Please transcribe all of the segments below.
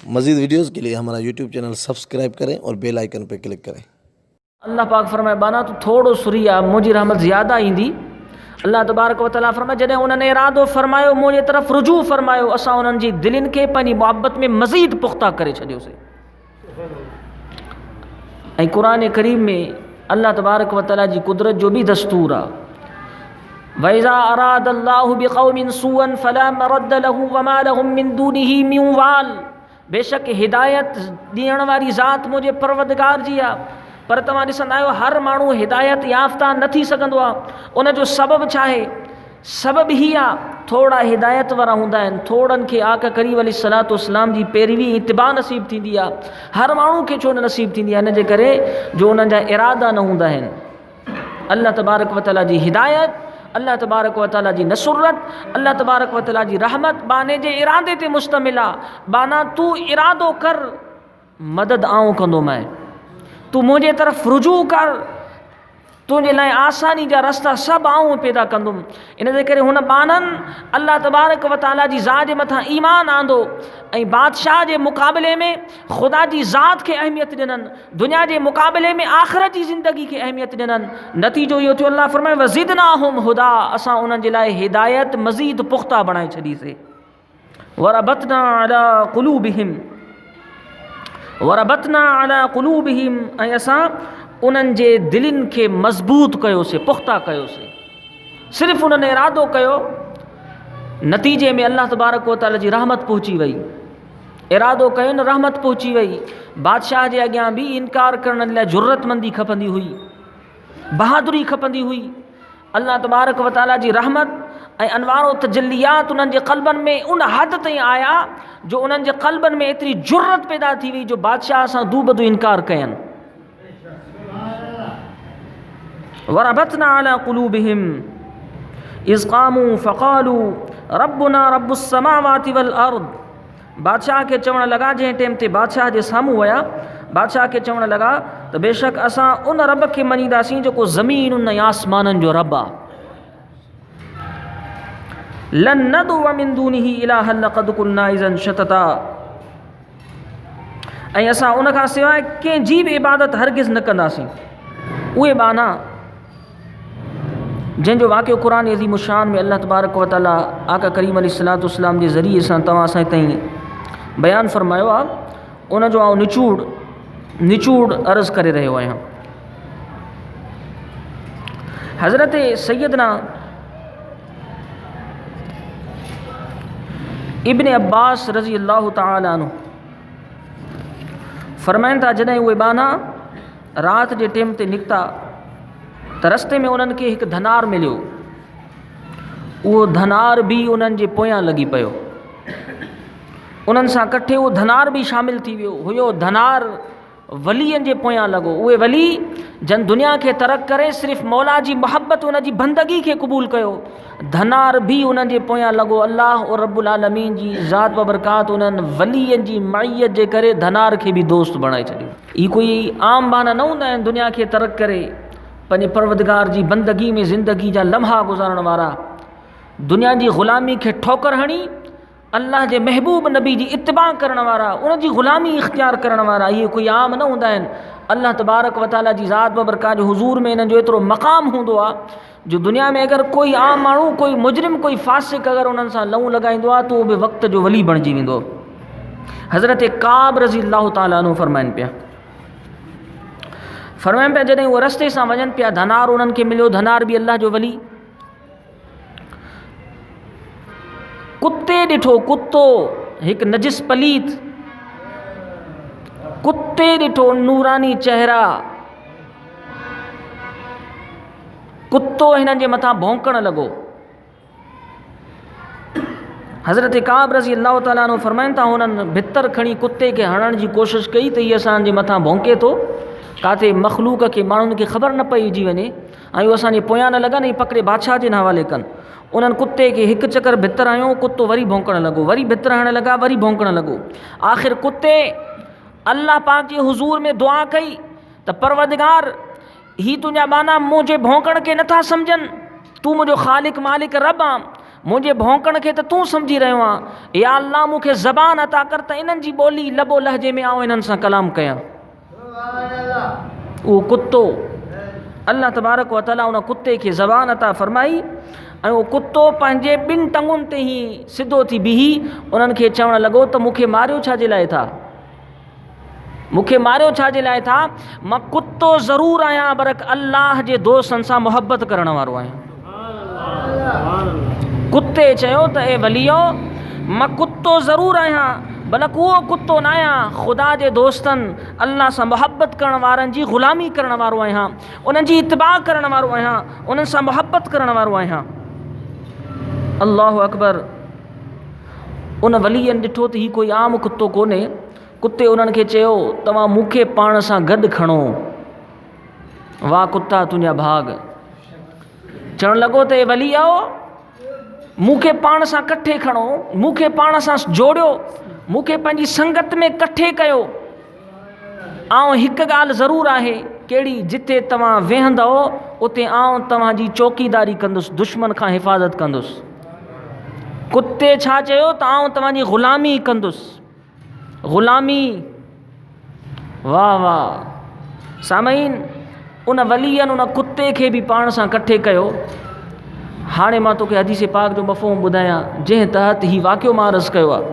मज़ीद वीडियोस के लिए हमारा यूट्यूब चैनल सब्सक्राइब करें और बेल आइकन पर क्लिक करें। अल्लाह पाक फरमाए बाना तो थोड़ो सुरी आहे, मुंहिंजी रहमत ज़्यादा ईंदी। अल्लाह तबारक व तआला फरमाए जॾहिं उन्हनि इरादो फरमायो मुंहिंजे तरफ़ रुजू फरमायो, असां उन्हनि जी दिलनि खे पंहिंजी मुहबत में मज़ीद पुख्ता करे छॾियोसीं। ऐं क़ुरान करीम में अल्लाह तबारक व तआला जी कुदरत जो भी दस्तूर आहे, वइज़ा अरादल्लाहु बिक़ौमिन सूअन फला मरद्द लहू वमा लहुम मिन दूनिही मिन वाल। बेशक हिदायत ॾियण वारी ज़ात मुंहिंजे परवरदिगार जी आहे, पर तव्हां ॾिसंदा आहियो हर माण्हू हिदायत याफ़्ता न थी सघंदो आहे। उन जो सबबु छा आहे? सबबु ही आहे थोड़ा हिदायत वारा हूंदा आहिनि, थोड़नि खे आका करीम अलैहिस्सलातु वस्सलाम जी पैरवी इतिबा नसीब थींदी आहे। हर माण्हू खे छो न नसीब थींदी आहे? इन जे करे जो उन्हनि जा इरादा न हूंदा आहिनि। अल्लाह तबारक व तआला जी हिदायत, अल्लाह तबारक व तआला जी नसुरत, अल्लाह तबारक व तआला जी रहमत बाने जे इरादे ते मुश्तमिल आहे। बाना तू इरादो कर, मदद आऊं कंदोमांइ, तू मुझे तरफ रुजू कर, तुझे लाइ आसानी जा रस्ता सब आऊं पैदा कंदुमि। इन जे करे हुन बाननि अल्लाह तबारक व तआला जी ज़ात जे मथां ईमान आंदो ऐं बादशाह जे मुक़ाबले में ख़ुदा जी ज़ात खे अहमियत ॾिननि, दुनिया जे मुक़ाबले में आख़िरत जी ज़िंदगी खे अहमियत ॾिननि। नतीजो इहो थियो, अल्लाह फरमाए वज़िदनाहुम हुदा, असां उन्हनि जे लाइ हिदायत मज़ीद पुख्ता बणाए छॾीसीं। वरबतना अला क़ुलूबिहिम वरबतना अला क़ुलूबिहिम, ऐं असां उन्हनि जे दिलनि खे मज़बूत कयोसीं, पुख्ता कयोसीं। सिर्फ़ु उन्हनि इरादो कयो, नतीजे में अल्लाह तबारक व तआला जी रहमत पहुची वई। इरादो कयो न, रहमत पहुची वई। बादशाह जे अॻियां बि इनकार करण लाइ जुर्रतमंदी खपंदी हुई, बहादुरी खपंदी हुई। अल्लाह तबारक व तआला जी रहमत ऐं अनवारो तजल्लियात उन्हनि जे क़ल्बनि में उन हद ताईं आया जो उन्हनि जे क़ल्बनि में एतिरी जुर्रत पैदा थी वई जो बादशाह सां दूबदू इनकार कयनि। वरबतना अला क़ुलूबिहिम इज़ क़ामू फ़क़ालू रब्बुना रब्बुस समावाति वल अर्द। बादशाह खे चवण लॻा, जंहिं टाइम ते बादशाह जे साम्हूं विया, बादशाह खे चवण लॻा त बेशक असां उन रब खे मञीदासीं जेको ज़मीन ऐं आसमाननि जो रब आहे। लन नदउ मिन दूनिही इलाहन लक़द कुन्ना इज़न शतता, ऐं असां उन खां सवाइ कंहिं जी बि इबादत हरगिज़ न कंदासीं। उहे बाना जंहिंजो वाक़ियो क़ुरान अज़ीम शान में अल्लाह तबारक व तआला आका करीम अलैहिस्सलातु वस्सलाम जे ज़रिए सां तव्हां असां ताईं बयानु फ़रमायो आहे, उन जो आउं निचूड़ अर्ज़ करे रहियो आहियां। हज़रत सैयदना इब्न अब्बास रज़ी अल्लाह तआला अन्हु फ़रमाइनि था, जॾहिं उहे बाना राति जे टाइम ते निकिता त रस्ते में उन्हनि खे हिकु धनार मिलियो। उहो धनार बि उन्हनि जे पोयां लॻी पियो, उन्हनि सां कठे उहो धनार बि शामिल थी वियो हुयो। धनार वलीअनि जे पोयां लॻो। उहे वली जन दुनिया खे तरक करे सिर्फ़ु मौला जी मोहब्बत उन जी बंदगी खे क़बूल कयो, धनार बि उन्हनि जे पोयां लॻो। अल्लाह और रब्बुल आलमीन जी ज़ात व बरकात उन्हनि वलीअनि जी मइयत जे करे धनार खे बि दोस्त बणाए छॾियो। ही कोई आम बाना न हूंदा आहिनि दुनिया खे तरक करे पंहिंजे परवरदिगार जी बंदगी में ज़िंदगी जा लम्हा गुज़ारण वारा, दुनिया जी ग़ुलामी खे ठोकर हणी अल्लाह जे महबूब नबी जी इत्तिबा करण वारा, उन जी ग़ुलामी इख्तियार करण वारा, इहे कोई आम न हूंदा आहिनि। अल्लाह तबारक व तआला जी ज़ात व बरकात जो हुज़ूर में इन्हनि जो एतिरो मक़ाम हूंदो आहे जो दुनिया में अगरि कोई आम माण्हू, कोई मुजरिम, कोई फासिक अगरि उन्हनि सां लहूं लॻाईंदो आहे त उहो बि वक़्त जो वली बणिजी वेंदो। हज़रत काब रज़ी अल्लाह तआला अन्हु फ़रमाइनि पिया, जॾहिं उहे रस्ते सां वञनि पिया, धनार उन्हनि खे मिलियो, धनार बि अल्लाह जो वली। कुते ॾिठो, कुतो हिकु नजिस पलीत कुते ॾिठो, नूरानी चेहरा, कुतो हिननि जे मथां भौंकण लॻो। हज़रत काब रज़ी अल्लाह तआला अन्हु फ़रमाइनि था, हुननि भितर खणी कुते खे हणण जी कोशिशि कई त हीअ असांजे मथां भौंके थो, काथे मख़लूक खे, माण्हुनि खे ख़बर न पइजी वञे ऐं उहो असांजे पोयां न लॻनि ऐं पकिड़े बादशाह जे हवाले कनि। उन्हनि कुते खे हिकु चकर भितर हयो, कुतो वरी भौंकण लॻो, वरी भितर हणण लॻा, वरी भौंकण लॻो। आख़िर कुते अल्लाह पाक जे हुज़ूर में दुआ कई त परवरदिगार, ही तुंहिंजा बाना मुंहिंजे भौंकण खे नथा सम्झनि, तू मुंहिंजो ख़ालिक मालिक रब आहे, मुझे भौंकण के तो तू समझी रहियो आहे, या अल्लाह मूंखे ज़बान अता कर त इन्हनि जी ॿोली लबो लहजे में आऊं इन्हनि सां कलाम कयां। उहो कुत्तो, अल्लाह तबारक व तआला उन कुत्ते खे ज़बान अता फरमाई ऐं उहो कुत्तो पंहिंजे ॿिनि टंगुनि ते ई सिधो थी बीही उन्हनि खे चवणु लॻो त मूंखे मारियो छाजे लाइ था, मूंखे मारियो छाजे लाइ था, मां कुत्तो ज़रूरु आहियां पर अल्लाह जे दोस्तनि सां मुहबत करण वारो आहियां। कुत्ते चयो त ए वलियो मां कुत्तो ज़रूरु आहियां बल्कि उहो कुत्तो न आहियां, ख़ुदा जे दोस्तनि अल्लाह सां मुहबत करण वारनि जी ग़ुलामी करण वारो आहियां, उन्हनि जी इत्बा करण वारो आहियां, उन्हनि सां मुहबत करण वारो आहियां। अल्लाहु अकबर। उन वलीअनि ॾिठो त हीउ कोई आम कुत्तो कोन्हे। कुत्ते उन्हनि खे चयो तव्हां मूंखे पाण सां गॾु खणो। वाह कुत्ता तुंहिंजा भाग। चवणु लॻो त ए वलीअ मूंखे पाण सां कठे खणो, मूंखे पाण सां जोड़ियो, मूंखे पंहिंजी संगत में कठे कयो। आउं हिकु ॻाल्हि ज़रूरु आहे, कहिड़ी, जिते तव्हां वेहंदव उते आउं तव्हांजी चौकीदारी कंदुसि, दुश्मन खां हिफ़ाज़त कंदुसि। कुत्ते छा चयो त आउं तव्हांजी ग़ुलामी कंदुसि, ग़ुलामी। वाह वाह सामईन, उन वलीअनि उन कुत्ते खे बि पाण सां कठे कयो। हाणे मां तोखे हदीस पाक जो मफ़हूम ॿुधायां जंहिं तहत ही वाक़ियो मां अर्ज़ु कयो आहे।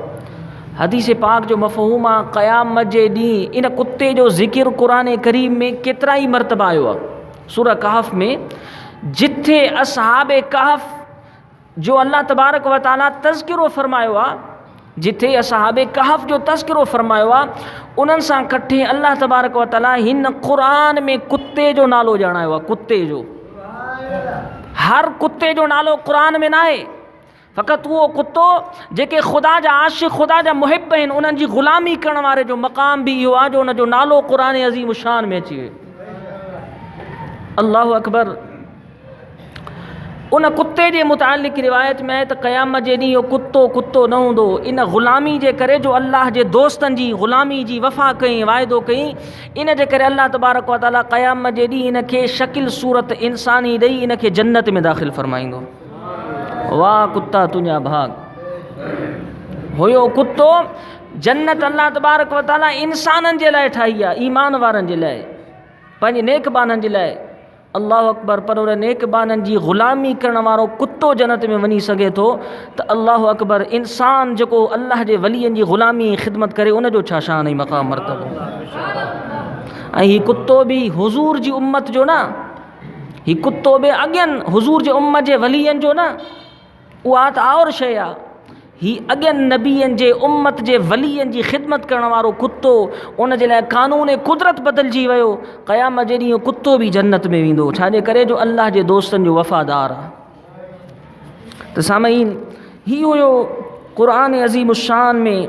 हदीस पाक जो मफ़हूम आहे क़यामत जे ॾींहुं इन कुत्ते जो ज़िक्र क़ुरान करीम में केतिरा ई मरतबा आयो आहे। सूरह कहफ़ में जिथे असहाबे कहफ़ जो अल्लाह तबारक व तआला तज़किरो फ़रमायो आहे, जिथे असहाबे कहफ़ जो तज़किरो फ़रमायो आहे, उन्हनि सां कठे अल्लाह तबारक व तआला हिन क़ुरान में कुत्ते जो नालो ॼाणायो आहे। कुत्ते जो, हर कुत्ते जो नालो क़ुरान में न आहे, फ़क़ति उहो कुत्तो जेके ख़ुदा जा आशिक़, ख़ुदा जा मुहिब आहिनि, उन्हनि जी ग़ुलामी करण वारे जो मक़ाम बि इहो आहे जो उन जो नालो क़ुरान अज़ीम शान में अची वियो। अल्लाहु अकबर। उन कुत्ते जे मुतालिक़ रिवायत में आहे त क़यामत जे ॾींहुं इहो कुत्तो कुत्तो न हूंदो। इन ग़ुलामी जे करे जो अल्लाह जे दोस्तनि जी ग़ुलामी जी वफ़ा कई, वाइदो कई, इन जे करे अल्लाह तबारक व तआला क़यामत जे ॾींहुं इन खे शकिल सूरत इंसानी ॾेई इन खे जन्नत में दाख़िल फ़रमाईंदो। वाह कुत्ता तुंहिंजा भाग। हुयो कुत्तो जन्नत अल्लाह तबारक व तआला इंसाननि जे लाइ ठाही आहे, ईमान वारनि जे लाइ, पंहिंजे नेकबाननि जे लाइ। अल्लाह अकबर। पर उन नेकबाननि जी ग़ुलामी करण वारो कुत्तो जन्नत में वञी सघे थो त अल्लाह अकबर, इंसान जेको अल्लाह जे वलीअनि जी ग़ुलामी ख़िदमत करे उनजो छा शान ऐं मक़ाम मरतबो। ऐं हीउ कुत्तो बि हुज़ूर जी उम्मत जो न, हीउ कुत्तो बि अॻियनि हुज़ूर जे उम्मत जे वलीअनि जो न, उहा त और शइ आहे। हीउ अॻियनि नबीअनि जे उम्मत जे वलीअनि जी ख़िदमत करण वारो कुत्तो, उन जे लाइ कानून कुदरत बदिलजी वियो। क़यामत जे ॾींहुं कुत्तो बि जन्नत में वेंदो, छाजे करे जो अल्लाह जे दोस्तनि जो वफ़ादार आहे। त सामईन, हीउ हुयो क़ुरान अज़ीम शान में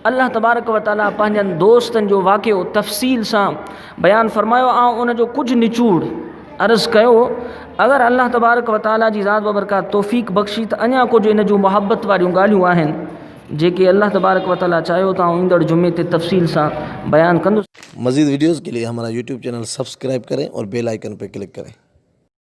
अल्लाह तबारक व तआला पंहिंजनि दोस्तनि जो वाक़ियो तफ़सील सां बयानु फ़रमायो। ऐं उन जो कुझु निचूड़ अर्ज़ु कयो। अगरि अल्लाह तबारक व तआला जी ज़ात बबरकात तौफ़ीक़ बख़्शी त अञा कुझु इन जूं मुहबत वारियूं ॻाल्हियूं आहिनि जेके अल्लाह तबारक व तआला चाहियो त ईंदड़ जुमे ते तफ़सील सां बयानु कंदुसि। मज़ीद वीडियोज़ के लिए हमारा यूट्यूब चैनल सब्सक्राइब करें और बेल आइकन पर क्लिक करें।